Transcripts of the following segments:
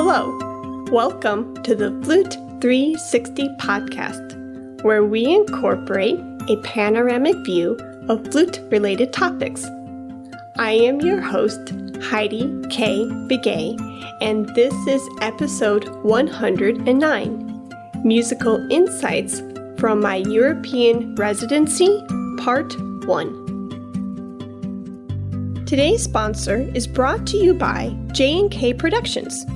Hello, welcome to the Flute 360 podcast, where we incorporate a panoramic view of flute-related topics. I am your host, Heidi K. Begay, and this is episode 109, Musical Insights from My European Residency, Part 1. Today's sponsor is brought to you by J&K Productions.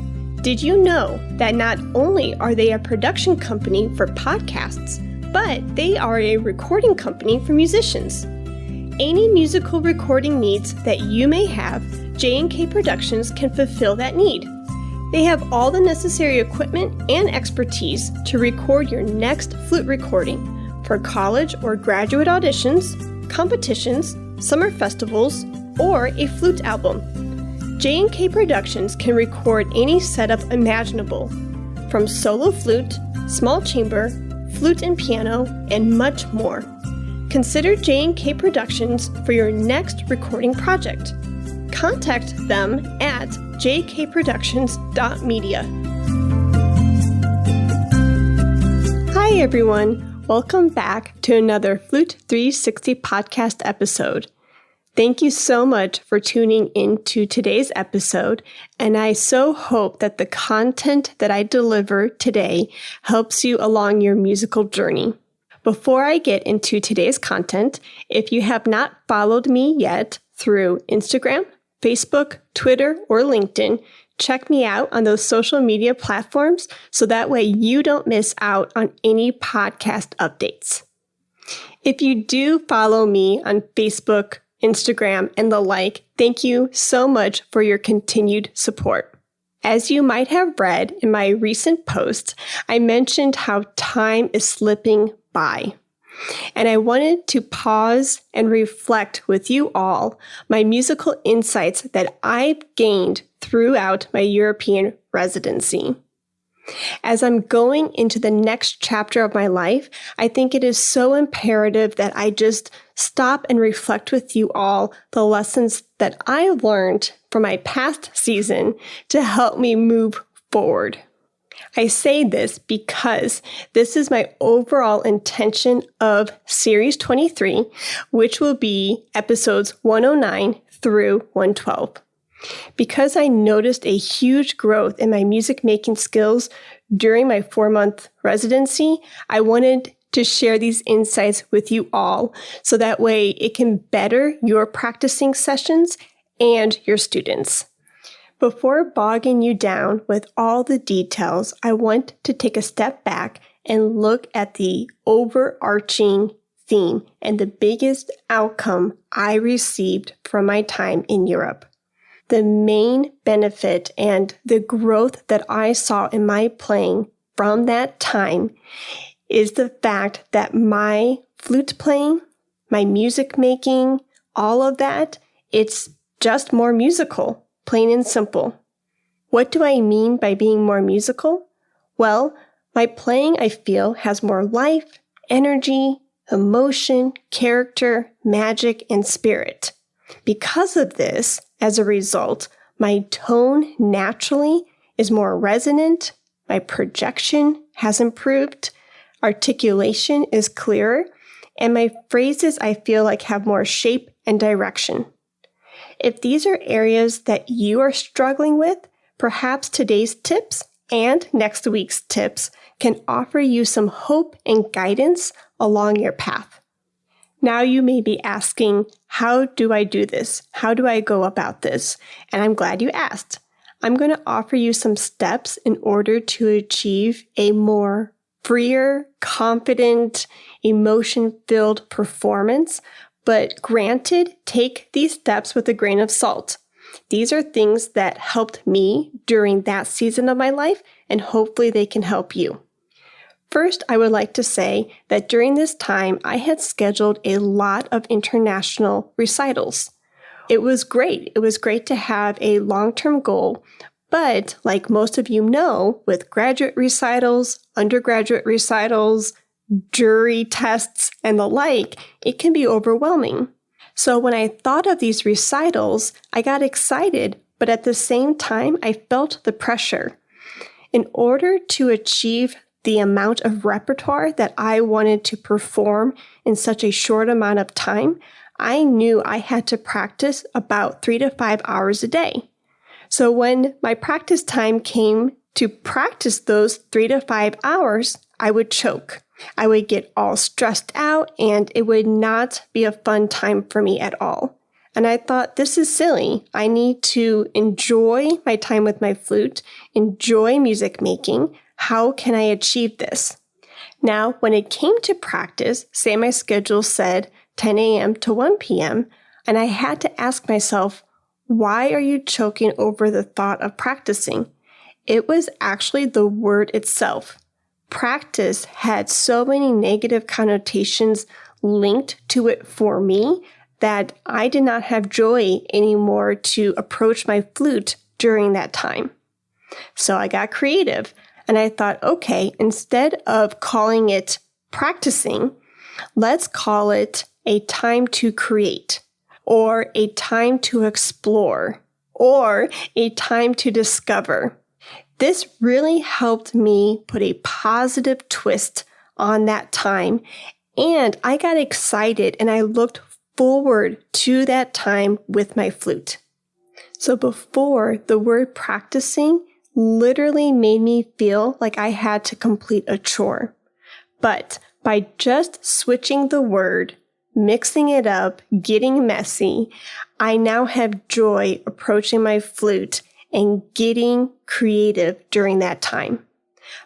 Did you know that not only are they a production company for podcasts, but they are a recording company for musicians? Any musical recording needs that you may have, J&K Productions can fulfill that need. They have all the necessary equipment and expertise to record your next flute recording for college or graduate auditions, competitions, summer festivals, or a flute album. J&K Productions can record any setup imaginable, from solo flute, small chamber, flute and piano, and much more. Consider J&K Productions for your next recording project. Contact them at jkproductions.media. Hi everyone, welcome back to another Flute 360 podcast episode. Thank you so much for tuning into today's episode, and I so hope that the content that I deliver today helps you along your musical journey. Before I get into today's content, if you have not followed me yet through Instagram, Facebook, Twitter, or LinkedIn, check me out on those social media platforms so that way you don't miss out on any podcast updates. If you do follow me on Facebook, Instagram, and the like, thank you so much for your continued support. As you might have read in my recent post, I mentioned how time is slipping by. And I wanted to pause and reflect with you all my musical insights that I've gained throughout my European residency. As I'm going into the next chapter of my life, I think it is so imperative that I just stop and reflect with you all the lessons that I learned from my past season to help me move forward. I say this because this is my overall intention of Series 23, which will be episodes 109 through 112. Because I noticed a huge growth in my music making skills during my 4-month residency, I wanted to share these insights with you all so that way it can better your practicing sessions and your students. Before bogging you down with all the details, I want to take a step back and look at the overarching theme and the biggest outcome I received from my time in Europe. The main benefit and the growth that I saw in my playing from that time is the fact that my flute playing, my music making, all of that, it's just more musical, plain and simple. What do I mean by being more musical? Well, my playing, I feel, has more life, energy, emotion, character, magic, and spirit. Because of this, as a result, my tone naturally is more resonant, my projection has improved, articulation is clearer, and my phrases I feel like have more shape and direction. If these are areas that you are struggling with, perhaps today's tips and next week's tips can offer you some hope and guidance along your path. Now you may be asking, how do I do this? How do I go about this? And I'm glad you asked. I'm going to offer you some steps in order to achieve a more freer, confident, emotion-filled performance. But granted, take these steps with a grain of salt. These are things that helped me during that season of my life, and hopefully they can help you. First, I would like to say that during this time, I had scheduled a lot of international recitals. It was great. It was great to have a long-term goal, but like most of you know, with graduate recitals, undergraduate recitals, jury tests, and the like, it can be overwhelming. So when I thought of these recitals, I got excited, but at the same time, I felt the pressure. In order to achieve the amount of repertoire that I wanted to perform in such a short amount of time, I knew I had to practice about 3 to 5 hours a day. So when my practice time came to practice those 3 to 5 hours, I would choke. I would get all stressed out and it would not be a fun time for me at all. And I thought, this is silly. I need to enjoy my time with my flute, enjoy music making. How can I achieve this? Now, when it came to practice, say my schedule said 10 a.m. to 1 p.m., and I had to ask myself, why are you choking over the thought of practicing? It was actually the word itself. Practice had so many negative connotations linked to it for me that I did not have joy anymore to approach my flute during that time. So I got creative and I thought, okay, instead of calling it practicing, let's call it a time to create, or a time to explore, or a time to discover. This really helped me put a positive twist on that time, and I got excited and I looked forward to that time with my flute. So before, the word practicing literally made me feel like I had to complete a chore. But by just switching the word, mixing it up, getting messy, I now have joy approaching my flute and getting creative during that time.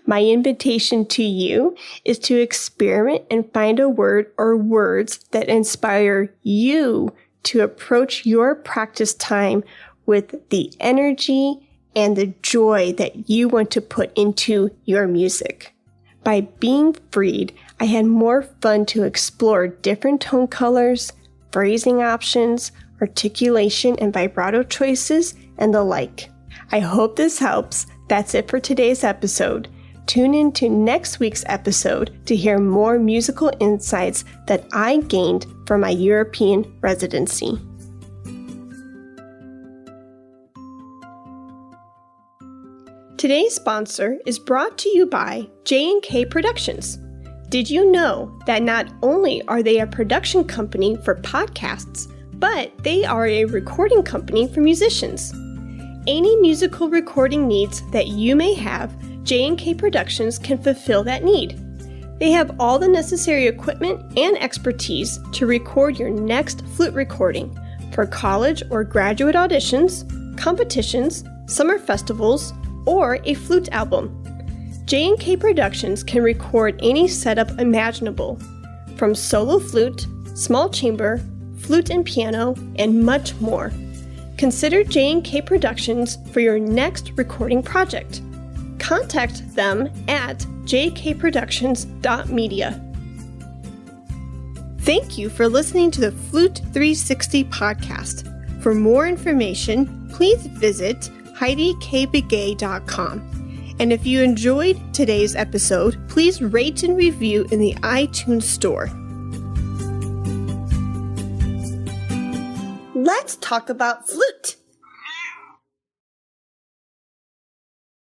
My invitation to you is to experiment and find a word or words that inspire you to approach your practice time with the energy and the joy that you want to put into your music. By being freed, I had more fun to explore different tone colors, phrasing options, articulation and vibrato choices, and the like. I hope this helps. That's it for today's episode. Tune in to next week's episode to hear more musical insights that I gained from my European residency. Today's sponsor is brought to you by J&K Productions. Did you know that not only are they a production company for podcasts, but they are a recording company for musicians? Any musical recording needs that you may have, J&K Productions can fulfill that need. They have all the necessary equipment and expertise to record your next flute recording for college or graduate auditions, competitions, summer festivals, or a flute album. J&K Productions can record any setup imaginable, from solo flute, small chamber, flute and piano, and much more. Consider J&K Productions for your next recording project. Contact them at jkproductions.media. Thank you for listening to the Flute 360 podcast. For more information, please visit HeidiKBegay.com. And if you enjoyed today's episode, please rate and review in the iTunes store. Let's talk about flute.